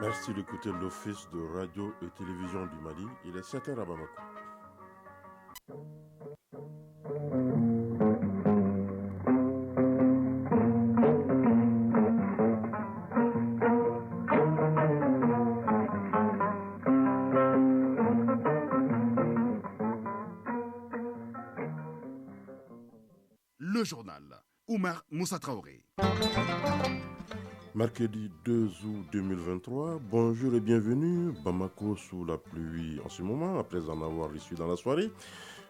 Merci d'écouter l'Office de radio et télévision du Mali. Il est 7h à Bamako. Le journal. Oumar Moussa Traoré. Mercredi 2 août 2023, bonjour et bienvenue. Bamako sous la pluie en ce moment, après en avoir reçu dans la soirée.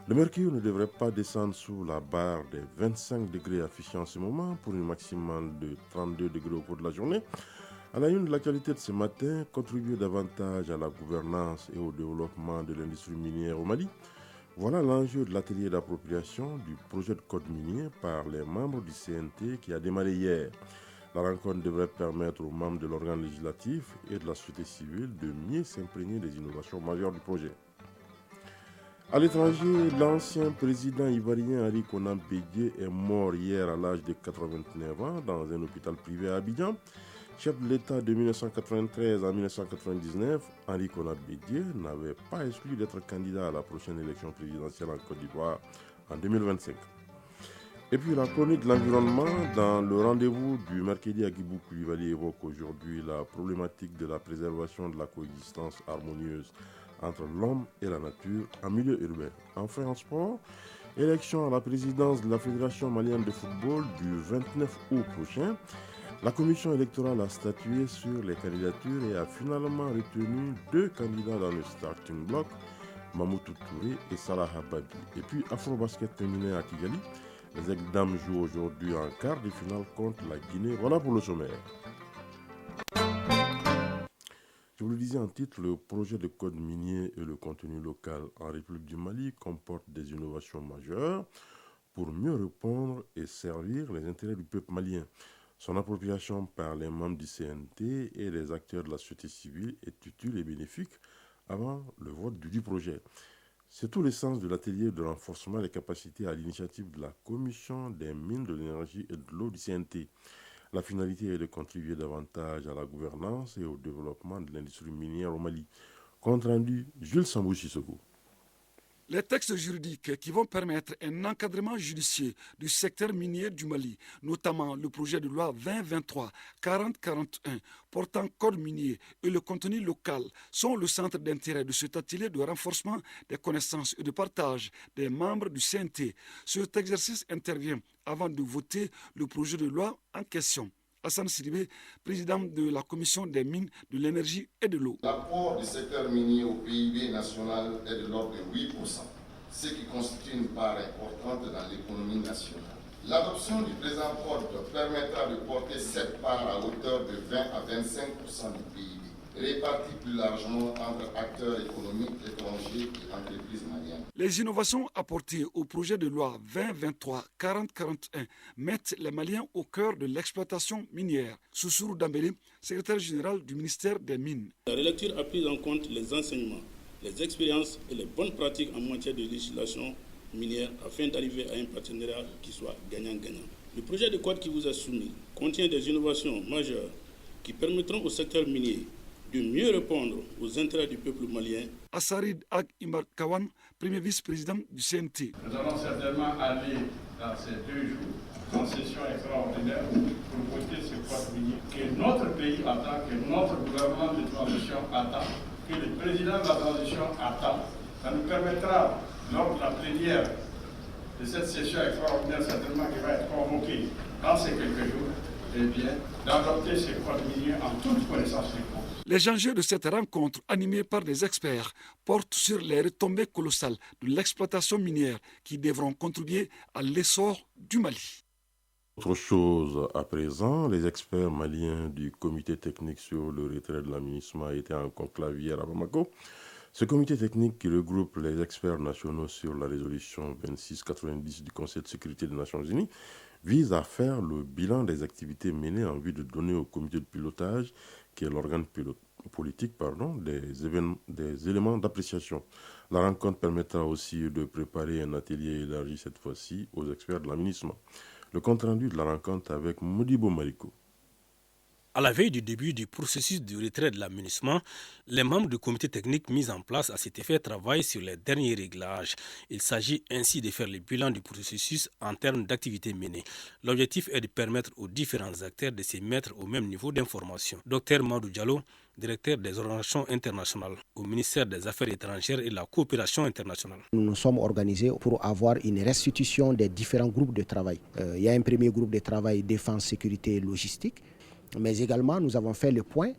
Le mercure ne devrait pas descendre sous la barre des 25 degrés affichés en ce moment pour une maximale de 32 degrés au cours de la journée. À la une de l'actualité de ce matin, contribuer davantage à la gouvernance et au développement de l'industrie minière au Mali. Voilà l'enjeu de l'atelier d'appropriation du projet de code minier par les membres du CNT qui a démarré hier. La rencontre devrait permettre aux membres de l'organe législatif et de la société civile de mieux s'imprégner des innovations majeures du projet. À l'étranger, l'ancien président ivoirien Henri Konan Bédié est mort hier à l'âge de 89 ans dans un hôpital privé à Abidjan. Chef de l'État de 1993 à 1999, Henri Konan Bédié n'avait pas exclu d'être candidat à la prochaine élection présidentielle en Côte d'Ivoire en 2025. Et puis la chronique de l'environnement, dans le rendez-vous du mercredi à Guibou Koulibaly évoque aujourd'hui la problématique de la préservation de la coexistence harmonieuse entre l'homme et la nature en milieu urbain. Enfin en sport, élection à la présidence de la Fédération malienne de football du 29 août prochain. La commission électorale a statué sur les candidatures et a finalement retenu 2 candidats dans le starting block, Mamoutou Touré et Salah Hababi. Et puis Afro-Basket féminin à Kigali. Les Aigles-Dames jouent aujourd'hui en quart de finale contre la Guinée. Voilà pour le sommaire. Je vous le disais en titre, le projet de code minier et le contenu local en République du Mali comportent des innovations majeures pour mieux répondre et servir les intérêts du peuple malien. Son appropriation par les membres du CNT et les acteurs de la société civile est utile et bénéfique avant le vote du projet. C'est tout l'essence de l'atelier de renforcement des capacités à l'initiative de la Commission des mines de l'énergie et de l'eau du CNT. La finalité est de contribuer davantage à la gouvernance et au développement de l'industrie minière au Mali. Compte rendu, Jules Sambou-Chissogo. Les textes juridiques qui vont permettre un encadrement judiciaire du secteur minier du Mali, notamment le projet de loi 2023-4041 portant code minier et le contenu local, sont le centre d'intérêt de cet atelier de renforcement des connaissances et de partage des membres du CNT. Cet exercice intervient avant de voter le projet de loi en question. Hassan Sidibé, président de la Commission des mines, de l'énergie et de l'eau. L'apport du secteur minier au PIB national est de l'ordre de 8%, ce qui constitue une part importante dans l'économie nationale. L'adoption du présent code permettra de porter cette part à hauteur de 20 à 25% du PIB, répartis plus largement entre acteurs économiques étrangers et entreprises maliennes. Les innovations apportées au projet de loi 2023-4041 mettent les Maliens au cœur de l'exploitation minière. Soussou Dambélé, secrétaire général du ministère des Mines. La relecture a pris en compte les enseignements, les expériences et les bonnes pratiques en matière de législation minière afin d'arriver à un partenariat qui soit gagnant-gagnant. Le projet de code qui vous est soumis contient des innovations majeures qui permettront au secteur minier de mieux répondre aux intérêts du peuple malien. Assarid Ag Imar Kawan, premier vice-président du CNT. Nous allons certainement aller dans ces 2 jours en session extraordinaire pour voter ce code minier que notre pays attend, que notre gouvernement de transition attend, que le président de la transition attend. Ça nous permettra, lors de la plénière de cette session extraordinaire, certainement qui va être convoquée dans ces quelques jours, d'adopter ce code minier en toute connaissance du monde. Les enjeux de cette rencontre, animée par des experts, portent sur les retombées colossales de l'exploitation minière qui devront contribuer à l'essor du Mali. Autre chose à présent, les experts maliens du comité technique sur le retrait de l'aménagement étaient en conclave hier à Bamako. Ce comité technique qui regroupe les experts nationaux sur la résolution 2690 du Conseil de sécurité des Nations Unies vise à faire le bilan des activités menées en vue de donner au comité de pilotage, qui est l'organe politique, des éléments d'appréciation. La rencontre permettra aussi de préparer un atelier élargi cette fois-ci aux experts de l'aménagement. Le compte-rendu de la rencontre avec Modibo Mariko. À la veille du début du processus de retrait de l'aménagement, les membres du comité technique mis en place à cet effet travaillent sur les derniers réglages. Il s'agit ainsi de faire le bilan du processus en termes d'activités menées. L'objectif est de permettre aux différents acteurs de se mettre au même niveau d'information. Dr Madou Diallo, directeur des organisations internationales au ministère des Affaires étrangères et de la coopération internationale. Nous nous sommes organisés pour avoir une restitution des différents groupes de travail. Il y a un premier groupe de travail défense, sécurité et logistique. Mais également, nous avons fait le point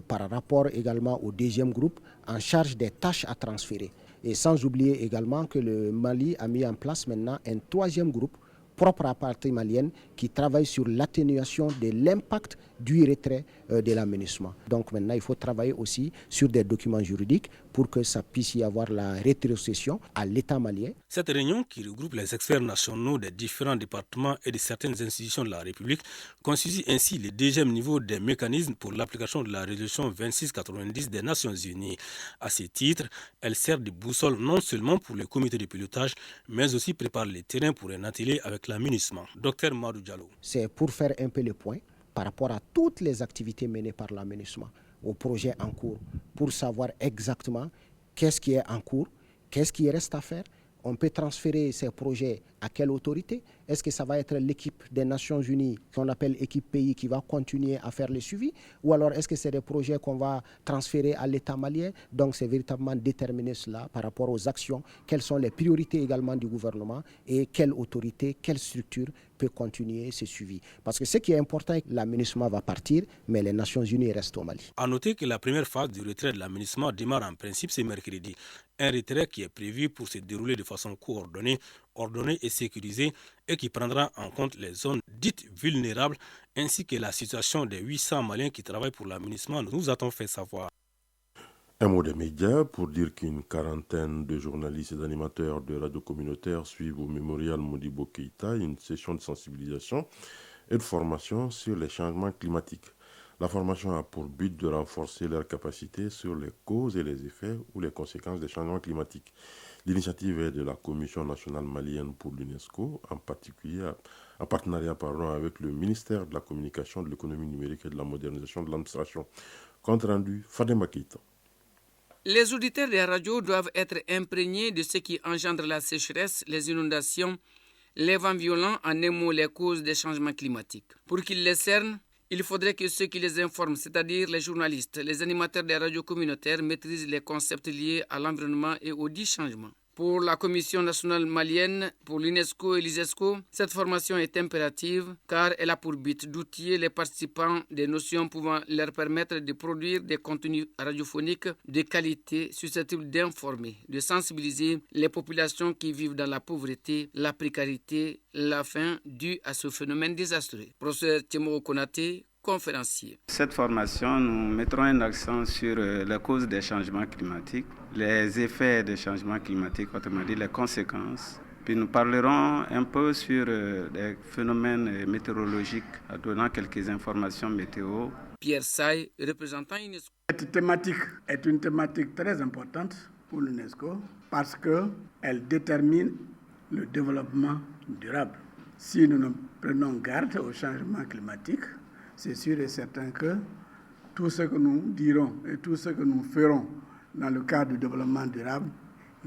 par rapport également au deuxième groupe en charge des tâches à transférer. Et sans oublier également que le Mali a mis en place maintenant un troisième groupe propre à la partie malienne qui travaille sur l'atténuation de l'impact du retrait de l'aménagement. Donc maintenant, il faut travailler aussi sur des documents juridiques pour que ça puisse y avoir la rétrocession à l'État malien. Cette réunion, qui regroupe les experts nationaux des différents départements et de certaines institutions de la République, constitue ainsi le deuxième niveau des mécanismes pour l'application de la résolution 2690 des Nations Unies. À ce titre, elle sert de boussole non seulement pour le comité de pilotage, mais aussi prépare le terrain pour un atelier avec l'aménagement. Dr Madou Diallo. C'est pour faire un peu le point par rapport à toutes les activités menées par l'aménagement, aux projets en cours, pour savoir exactement qu'est-ce qui est en cours, qu'est-ce qui reste à faire. On peut transférer ces projets à quelle autorité? Est-ce que ça va être l'équipe des Nations Unies, qu'on appelle équipe pays, qui va continuer à faire le suivi? Ou alors est-ce que c'est des projets qu'on va transférer à l'État malien? Donc c'est véritablement déterminer cela par rapport aux actions, quelles sont les priorités également du gouvernement et quelle autorité, quelle structure peut continuer ce suivi. Parce que ce qui est important, l'aménagement va partir, mais les Nations Unies restent au Mali. À noter que la première phase du retrait de l'aménagement démarre en principe ce mercredi. Un retrait qui est prévu pour se dérouler de façon coordonnée, ordonnée et sécurisée et qui prendra en compte les zones dites vulnérables ainsi que la situation des 800 Maliens qui travaillent pour l'aménagement, nous a-t-on fait savoir. Un mot des médias pour dire qu'une quarantaine de journalistes et d'animateurs de radio communautaires suivent au mémorial Modibo Keïta une session de sensibilisation et de formation sur les changements climatiques. La formation a pour but de renforcer leurs capacités sur les causes et les effets ou les conséquences des changements climatiques. L'initiative est de la Commission nationale malienne pour l'UNESCO, en particulier en partenariat avec le ministère de la Communication, de l'économie numérique et de la modernisation de l'administration. Compte rendu, Fadema Keïta. Les auditeurs des radios doivent être imprégnés de ce qui engendre la sécheresse, les inondations, les vents violents, en un mot les causes des changements climatiques. Pour qu'ils les cernent, il faudrait que ceux qui les informent, c'est-à-dire les journalistes, les animateurs des radios communautaires, maîtrisent les concepts liés à l'environnement et aux dits changements. Pour la Commission nationale malienne, pour l'UNESCO et l'ISESCO, cette formation est impérative car elle a pour but d'outiller les participants des notions pouvant leur permettre de produire des contenus radiophoniques de qualité susceptibles d'informer, de sensibiliser les populations qui vivent dans la pauvreté, la précarité, la faim due à ce phénomène désastreux. Professeur Timo Konaté, conférencier. Cette formation, nous mettrons un accent sur les causes des changements climatiques, les effets des changements climatiques, autrement dit les conséquences. Puis nous parlerons un peu sur les phénomènes météorologiques, en donnant quelques informations météo. Pierre Say, représentant UNESCO. Cette thématique est une thématique très importante pour l'UNESCO parce qu'elle détermine le développement durable. Si nous ne prenons garde au changement climatique, c'est sûr et certain que tout ce que nous dirons et tout ce que nous ferons dans le cadre du développement durable,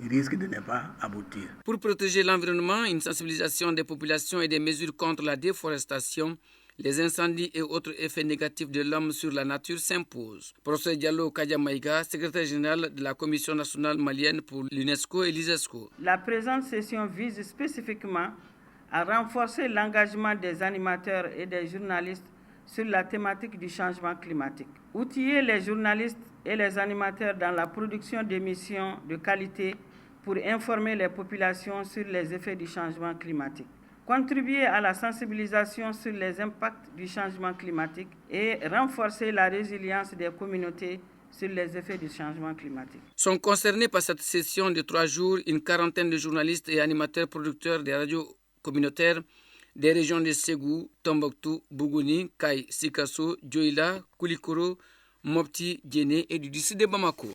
il risque de ne pas aboutir. Pour protéger l'environnement, une sensibilisation des populations et des mesures contre la déforestation, les incendies et autres effets négatifs de l'homme sur la nature s'imposent. Professeur Diallo Kadiamaïga, secrétaire général de la Commission nationale malienne pour l'UNESCO et l'ISESCO. La présente session vise spécifiquement à renforcer l'engagement des animateurs et des journalistes sur la thématique du changement climatique. Outiller les journalistes et les animateurs dans la production d'émissions de qualité pour informer les populations sur les effets du changement climatique. Contribuer à la sensibilisation sur les impacts du changement climatique et renforcer la résilience des communautés sur les effets du changement climatique. Sont concernés par cette session de 3 jours une quarantaine de journalistes et animateurs producteurs des radios communautaires des régions de Ségou, Tombouctou, Bougouni, Kaï, Sikasso, Dioïla, Koulikoro, Mopti, Djéné et du district de Bamako.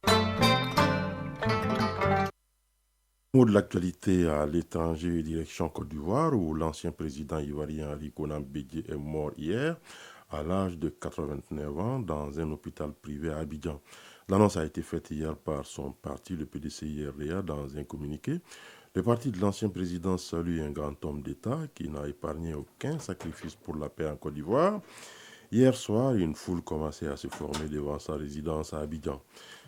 Mot de l'actualité à l'étranger, direction Côte d'Ivoire, où l'ancien président ivoirien Ali Konan Bédié est mort hier à l'âge de 89 ans dans un hôpital privé à Abidjan. L'annonce a été faite hier par son parti, le PDCI-RDA, dans un communiqué. Le parti de l'ancien président salue un grand homme d'État qui n'a épargné aucun sacrifice pour la paix en Côte d'Ivoire. Hier soir, une foule commençait à se former devant sa résidence à Abidjan.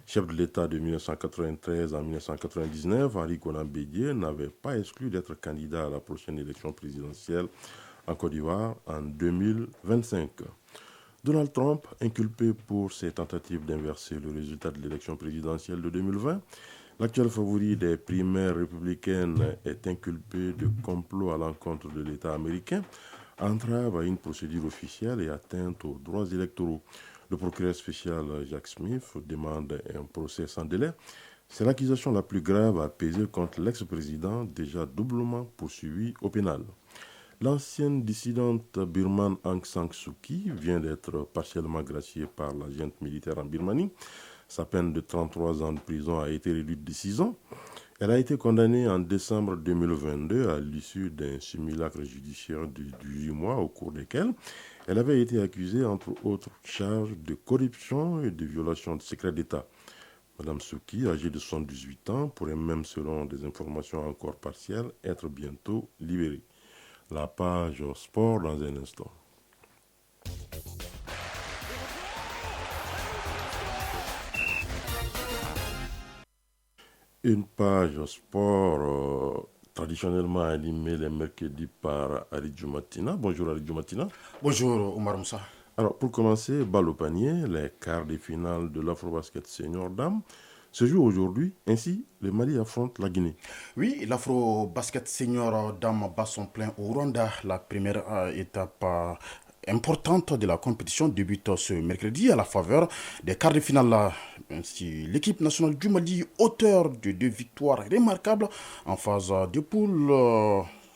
Chef de l'État de 1993 à 1999, Henri Konan Bédié n'avait pas exclu d'être candidat à la prochaine élection présidentielle en Côte d'Ivoire en 2025. Donald Trump, inculpé pour ses tentatives d'inverser le résultat de l'élection présidentielle de 2020, l'actuel favori des primaires républicaines est inculpé de complot à l'encontre de l'État américain, entrave à une procédure officielle et atteinte aux droits électoraux. Le procureur spécial Jack Smith demande un procès sans délai. C'est l'accusation la plus grave à peser contre l'ex-président déjà doublement poursuivi au pénal. L'ancienne dissidente birmane Aung San Suu Kyi vient d'être partiellement graciée par la junte militaire en Birmanie. Sa peine de 33 ans de prison a été réduite de 6 ans. Elle a été condamnée en décembre 2022 à l'issue d'un simulacre judiciaire de 18 mois au cours desquels elle avait été accusée, entre autres charges, de corruption et de violation de secret d'État. Madame Suu Kyi, âgée de 78 ans, pourrait même, selon des informations encore partielles, être bientôt libérée. La page sport dans un instant. Une page sport traditionnellement animée les mercredis par Ali Djoumatina. Bonjour Ali Djoumatina. Bonjour Omar Moussa. Alors pour commencer, balle au panier, les quarts de finale de l'Afrobasket Senior Dames se jouent aujourd'hui. Ainsi, le Mali affronte la Guinée. Oui, l'Afrobasket Senior Dames bat son plein au Rwanda. La première étape importante de la compétition débute ce mercredi à la faveur des quarts de finale. Ainsi, l'équipe nationale du Mali, auteur de 2 victoires remarquables en phase de poule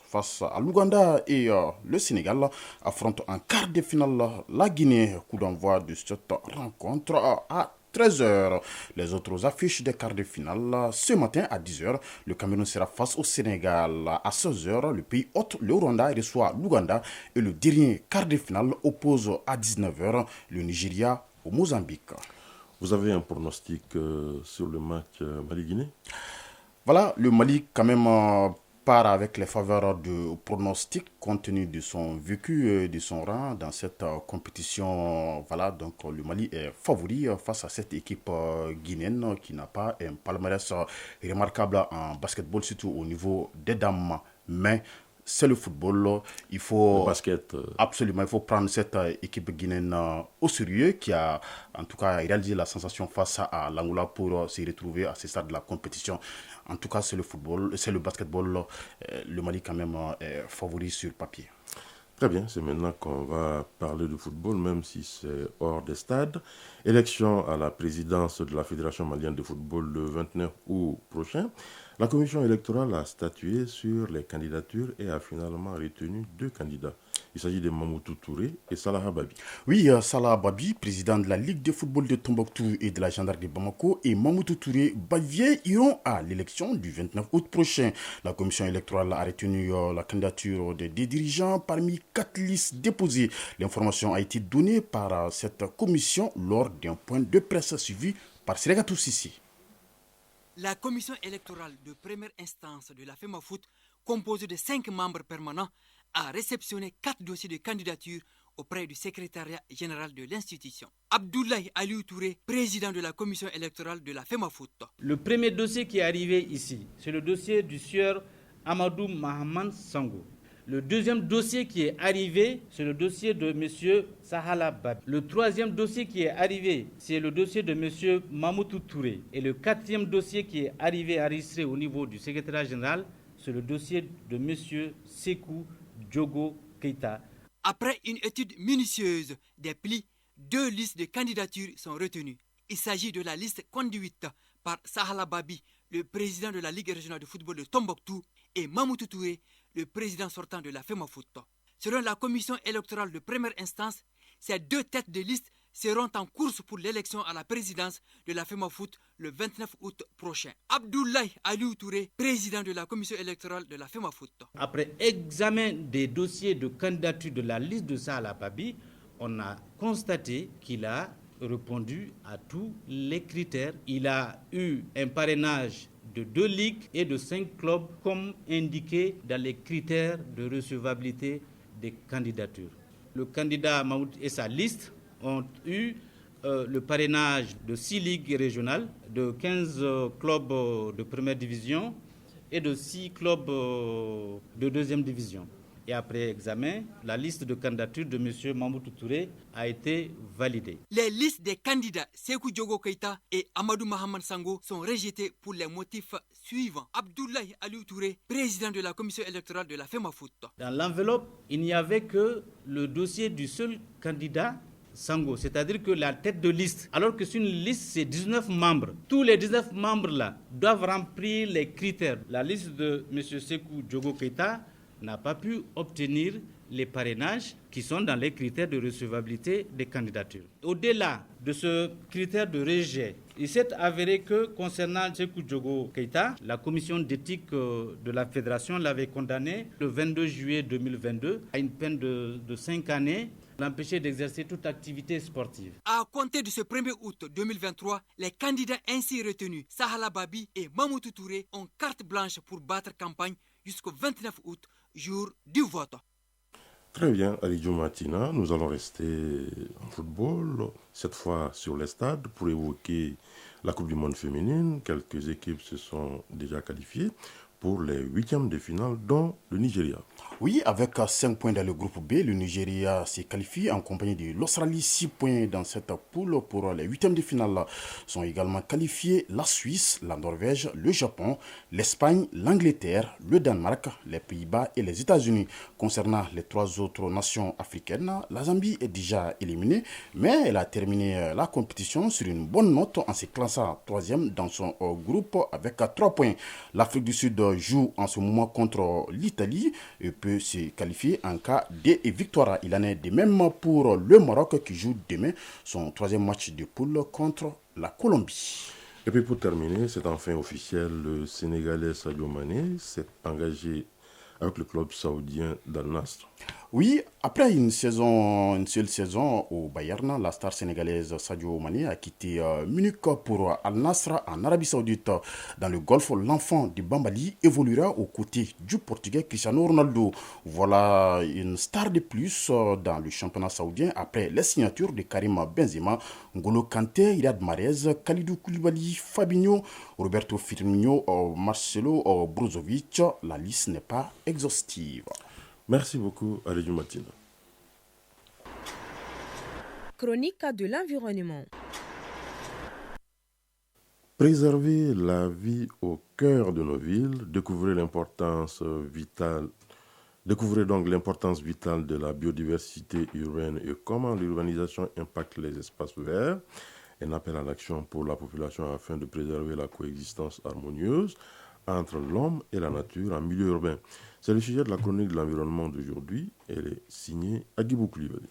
face à l'Ouganda et le Sénégal, affronte en quart de finale la Guinée. Coup d'envoi de cette rencontre à 13h. Les autres affiches des quarts de finale, ce matin à 10h, le Cameroun sera face au Sénégal. À 16h, le pays hôte, le Rwanda, reçoit l'Ouganda. Et le dernier quart de finale oppose à 19h le Nigeria au Mozambique. Vous avez un pronostic sur le match Mali-Guinée? Voilà, le Mali quand même part avec les faveurs de pronostic compte tenu de son vécu et de son rang dans cette compétition. Voilà, donc le Mali est favori face à cette équipe guinéenne qui n'a pas un palmarès remarquable en basketball, surtout au niveau des dames. Mais c'est le football, il faut absolument, il faut prendre cette équipe guinéenne au sérieux qui a en tout cas réalisé la sensation face à l'Angola pour se retrouver à ce stade de la compétition. En tout cas, c'est le football, c'est le basketball, le Mali quand même est favori sur papier. Très bien, c'est maintenant qu'on va parler de football, même si c'est hors des stades. Élection à la présidence de la Fédération malienne de football le 29 août prochain. La commission électorale a statué sur les candidatures et a finalement retenu 2 candidats. Il s'agit de Mamoudou Touré et Salah Babi. Oui, Salah Babi, président de la Ligue de football de Tombouctou et de la gendarmerie de Bamako, et Mamoudou Touré Bavier iront à l'élection du 29 août prochain. La commission électorale a retenu la candidature des dirigeants parmi 4 listes déposées. L'information a été donnée par cette commission lors d'un point de presse suivi par Sérégatou Sissi. La commission électorale de première instance de la FEMAFOOT, composée de 5 membres permanents, a réceptionné 4 dossiers de candidature auprès du secrétariat général de l'institution. Abdoulaye Aliou Touré, président de la commission électorale de la FEMAFOOT. Le premier dossier qui est arrivé ici, c'est le dossier du sieur Amadou Mahaman Sango. Le deuxième dossier qui est arrivé, c'est le dossier de M. Sahala Babi. Le troisième dossier qui est arrivé, c'est le dossier de M. Mamoudou Touré. Et le quatrième dossier qui est arrivé enregistré au niveau du secrétariat général, c'est le dossier de M. Sekou Diogo Keita. Après une étude minutieuse des plis, 2 listes de candidatures sont retenues. Il s'agit de la liste conduite par Sahala Babi, le président de la Ligue régionale de football de Tombouctou, et Mamoudou Touré, le président sortant de la FEMAFOOT. Selon la commission électorale de première instance, ces 2 têtes de liste seront en course pour l'élection à la présidence de la FEMAFOOT le 29 août prochain. Abdoulaye Aliou Touré, président de la commission électorale de la FEMAFOOT. Après examen des dossiers de candidature de la liste de Sahala Babi, on a constaté qu'il a répondu à tous les critères. Il a eu un parrainage de 2 ligues et de 5 clubs comme indiqué dans les critères de recevabilité des candidatures. Le candidat Mahmoud et sa liste ont eu le parrainage de 6 ligues régionales, de 15 clubs de première division et de 6 clubs de deuxième division. Et après examen, la liste de candidature de M. Mamoudou Touré a été validée. Les listes des candidats Sékou Diogo Keïta et Amadou Mahaman Sango sont rejetées pour les motifs suivants. Abdoulaye Aliou Touré, président de la commission électorale de la FEMAFOOT. Dans l'enveloppe, il n'y avait que le dossier du seul candidat Sango, c'est-à-dire que la tête de liste, alors que sur une liste, c'est 19 membres. Tous les 19 membres-là doivent remplir les critères. La liste de M. Sékou Diogo Keïta n'a pas pu obtenir les parrainages qui sont dans les critères de recevabilité des candidatures. Au-delà de ce critère de rejet, il s'est avéré que concernant Sékou Diogo Keïta, la commission d'éthique de la fédération l'avait condamné le 22 juillet 2022 à une peine de 5 années, l'empêcher d'exercer toute activité sportive. À compter de ce 1er août 2023, les candidats ainsi retenus, Sahala Babi et Mamoudou Touré, ont carte blanche pour battre campagne jusqu'au 29 août, jour du vote. Très bien, Alidjo Matina, nous allons rester en football, cette fois sur les stades, pour évoquer la Coupe du Monde féminine. Quelques équipes se sont déjà qualifiées pour les 8e de finale, dont le Nigeria. Oui, avec 5 points dans le groupe B, le Nigeria s'est qualifié en compagnie de l'Australie. 6 points dans cette poule pour les 8e de finale. Sont également qualifiés la Suisse, la Norvège, le Japon, l'Espagne, l'Angleterre, le Danemark, les Pays-Bas et les États-Unis. Concernant les 3 autres nations africaines, la Zambie est déjà éliminée, mais elle a terminé la compétition sur une bonne note en se classant 3e dans son groupe avec 3 points. L'Afrique du Sud joue en ce moment contre l'Italie et peut se qualifier en cas de victoire. Il en est de même pour le Maroc qui joue demain son 3e match de poule contre la Colombie. Et puis pour terminer, c'est enfin officiel, le Sénégalais Sadio Mané s'est engagé avec le club saoudien d'Al-Nassr. Oui, après une seule saison au Bayern, la star sénégalaise Sadio Mané a quitté Munich pour Al-Nassr en Arabie Saoudite. Dans le golf, l'enfant de Bambali évoluera aux côtés du Portugais Cristiano Ronaldo. Voilà une star de plus dans le championnat saoudien après les signatures de Karim Benzema, N'Golo Kanté, Riyad Mahrez, Kalidou Koulibaly, Fabinho, Roberto Firmino, Marcelo Brozovic. La liste n'est pas exhaustive. Merci beaucoup, Alidjo Matina. Chronique de l'environnement. Préserver la vie au cœur de nos villes, découvrez donc l'importance vitale de la biodiversité urbaine et comment l'urbanisation impacte les espaces verts. Un appel à l'action pour la population afin de préserver la coexistence harmonieuse entre l'homme et la nature en milieu urbain. C'est le sujet de la chronique de l'environnement d'aujourd'hui. Elle est signée Agibou Koulibaly.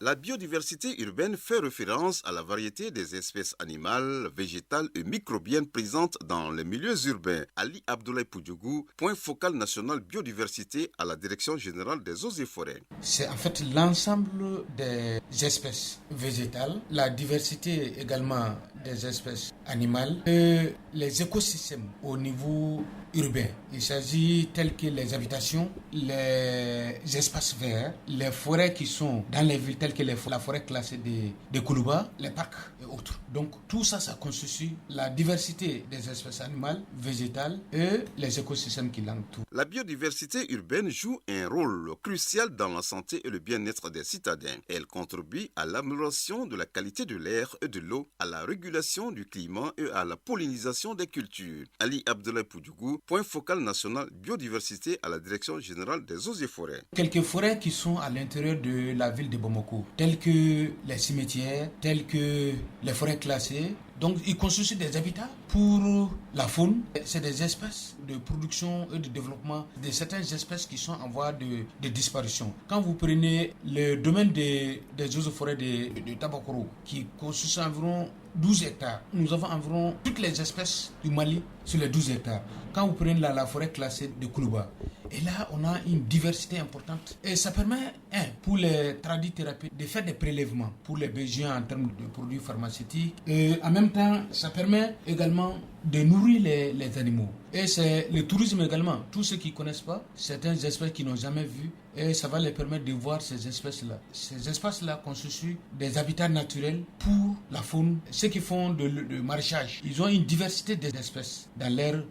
La biodiversité urbaine fait référence à la variété des espèces animales, végétales et microbiennes présentes dans les milieux urbains. Ali Abdoulaye Poudjougou, point focal national biodiversité à la Direction générale des eaux et forêts. C'est en fait l'ensemble des espèces végétales, la diversité également des espèces animales et les écosystèmes au niveau urbain. Il s'agit tels que les habitations, les espaces verts, les forêts qui sont dans les villes telles que la forêt classée de Koulouba, les parcs et autres. Donc tout ça, ça constitue la diversité des espèces animales, végétales et les écosystèmes qui l'entourent. La biodiversité urbaine joue un rôle crucial dans la santé et le bien-être des citadins. Elle contribue à l'amélioration de la qualité de l'air et de l'eau, à la régulation du climat et à la pollinisation des cultures. Ali Abdoulaye Poudjougou, point focal national biodiversité à la Direction générale des eaux et forêts. Quelques forêts qui sont à l'intérieur de la ville de Bamako, telles que les cimetières, telles que les forêts classées. Donc, ils constituent des habitats pour la faune. C'est des espèces de production et de développement de certaines espèces qui sont en voie de disparition. Quand vous prenez le domaine des eaux et forêts de Tabakoro, qui constitue environ 12 hectares, nous avons environ toutes les espèces du Mali sur les 12 hectares. Quand vous prenez la forêt classée de Koulouba, Et là, on a une diversité importante. Et ça permet, pour les tradithérapeutes, de faire des prélèvements pour les besoins en termes de produits pharmaceutiques. Et en même temps, ça permet également de nourrir les animaux. Et c'est le tourisme également. Tous ceux qui ne connaissent pas, certaines espèces qui n'ont jamais vu, et ça va les permettre de voir ces espèces-là. Ces espaces-là constituent des habitats naturels pour la faune. Ceux qui font de maraîchage, ils ont une diversité d'espèces dans leur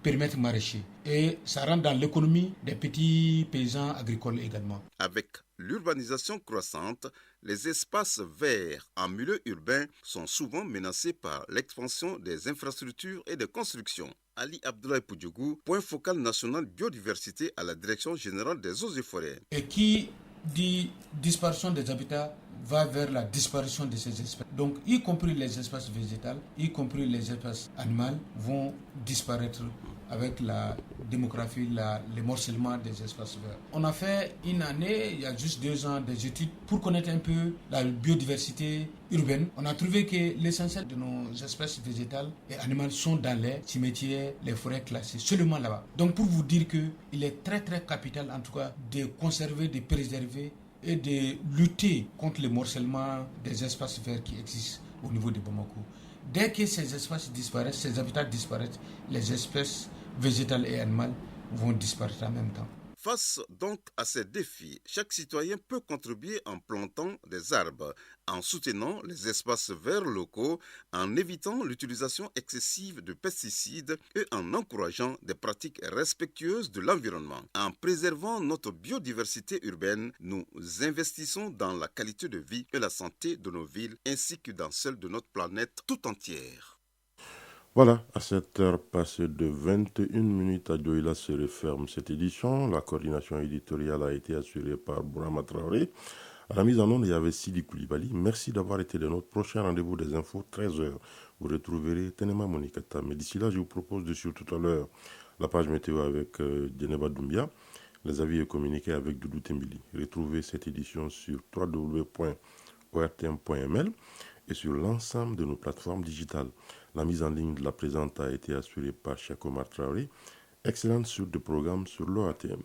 périmètre maraîcher. Et ça rentre dans l'économie des petits paysans agricoles également. Avec l'urbanisation croissante, les espaces verts en milieu urbain sont souvent menacés par l'expansion des infrastructures et des constructions. Ali Abdoulaye Poudjougou, point focal national biodiversité à la Direction générale des eaux et forêts. Et qui dit disparition des habitats va vers la disparition de ces espèces. Donc, y compris les espèces végétales, y compris les espèces animales, vont disparaître avec la démographie, le morcellement des espaces verts. On a fait une année, il y a juste 2 ans, des études pour connaître un peu la biodiversité urbaine. On a trouvé que l'essentiel de nos espèces végétales et animales sont dans les cimetières, les forêts classées, seulement là-bas. Donc, pour vous dire qu'il est très très capital, en tout cas, de conserver, de préserver et de lutter contre le morcellement des espaces verts qui existent au niveau de Bamako. Dès que ces espaces disparaissent, ces habitats disparaissent, les espèces végétales et animales vont disparaître en même temps. Face donc à ces défis, chaque citoyen peut contribuer en plantant des arbres, en soutenant les espaces verts locaux, en évitant l'utilisation excessive de pesticides et en encourageant des pratiques respectueuses de l'environnement. En préservant notre biodiversité urbaine, nous investissons dans la qualité de vie et la santé de nos villes ainsi que dans celle de notre planète tout entière. Voilà, à cette heure passée de 21 minutes à Douala se referme cette édition. La coordination éditoriale a été assurée par Bourama Traoré. À la mise en onde, il y avait Sidi Koulibaly. Merci d'avoir été de notre prochain rendez-vous des infos 13h. Vous retrouverez Tenema Monikata. Mais d'ici là, je vous propose de suivre tout à l'heure la page météo avec Djeneba Doumbia, les avis et communiqués avec Doudou Tembili. Retrouvez cette édition sur www.ortm.ml et sur l'ensemble de nos plateformes digitales. La mise en ligne de la présente a été assurée par Cheikh Omar Traoré. Excellente suite de programme sur l'ORTM.